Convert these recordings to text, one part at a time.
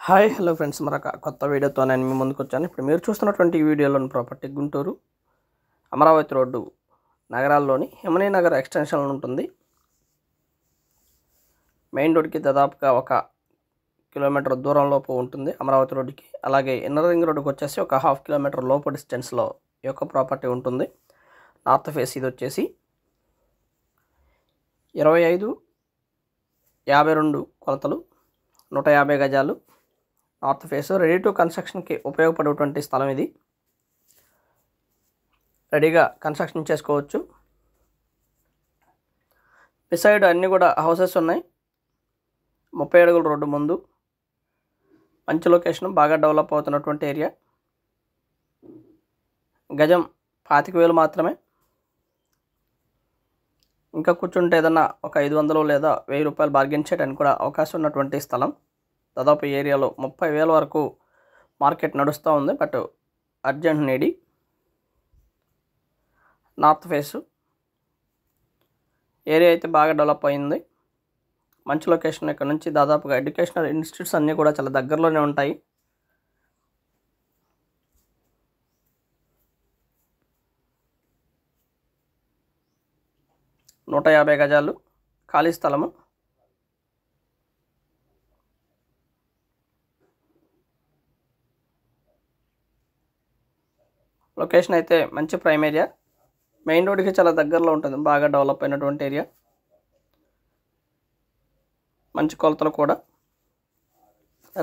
Hi hello friends, మరొక కొత్త వీడియోతో నేను మీ ముందుకు వచ్చాను. ఇప్పుడు మీరు చూస్తున్నటువంటి వీడియోలోని ప్రాపర్టీ గుంటూరు అమరావతి రోడ్డు నగరాల్లోని హిమనీ నగర్ ఎక్స్టెన్షన్ ఉంటుంది. మెయిన్ రోడ్కి దాదాపుగా 1 కిలోమీటర్ దూరంలోపు ఉంటుంది అమరావతి రోడ్డుకి. అలాగే ఇన్నర్ రింగ్ రోడ్డుకి వచ్చేసి 1/2 కిలోమీటర్ లోపు డిస్టెన్స్లో ఈ యొక్క ప్రాపర్టీ ఉంటుంది. నార్త్ ఫేస్ ఇది వచ్చేసి 25/52 కొలతలు, 150 గజాలు. నార్త్ ఫేస్ రెడీ టు కన్స్ట్రక్షన్కి ఉపయోగపడేటువంటి స్థలం ఇది. రెడీగా కన్స్ట్రక్షన్ చేసుకోవచ్చు. బిసైడ్ అన్నీ కూడా హౌసెస్ ఉన్నాయి. 30 అడుగుల రోడ్డు ముందు, మంచి లొకేషన్, బాగా డెవలప్ అవుతున్నటువంటి ఏరియా. గజం 25,000 మాత్రమే. ఇంకా కూర్చుంటే ఏదన్నా ఒక 500 లేదా 1000 రూపాయలు బార్గెన్ చేయడానికి కూడా అవకాశం ఉన్నటువంటి స్థలం. దాదాపు ఈ ఏరియాలో 30,000 వరకు మార్కెట్ నడుస్తూ ఉంది. But urgent needy. North face area అయితే బాగా డెవలప్ అయింది. మంచి లొకేషన్. ఇక్కడ నుంచి దాదాపుగా ఎడ్యుకేషనల్ ఇన్స్టిట్యూట్స్ అన్నీ కూడా చాలా దగ్గరలోనే ఉంటాయి. నూట 150 గజాలు ఖాళీ స్థలము. లొకేషన్ అయితే మంచి ప్రైమ్ ఏరియా. మెయిన్ రోడ్కి చాలా దగ్గరలో ఉంటుంది. బాగా డెవలప్ అయినటువంటి ఏరియా. మంచి కొలతలు కూడా.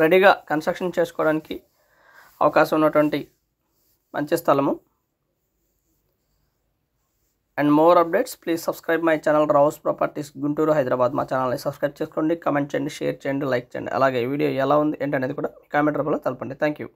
రెడీగా కన్స్ట్రక్షన్ చేసుకోవడానికి అవకాశం ఉన్నటువంటి మంచి స్థలము. And more updates please subscribe my channel Rao's properties Guntur, Hyderabad. మా ఛానల్ని సబ్స్క్రైబ్ చేసుకోండి, కమెంట్ చేయండి, షేర్ చేయండి, లైక్ చేయండి. అలాగే ఈ వీడియో ఎలా ఉంది ఏంటనేది కూడా కామెంట్ రూపంలో తెలపండి. Thank you.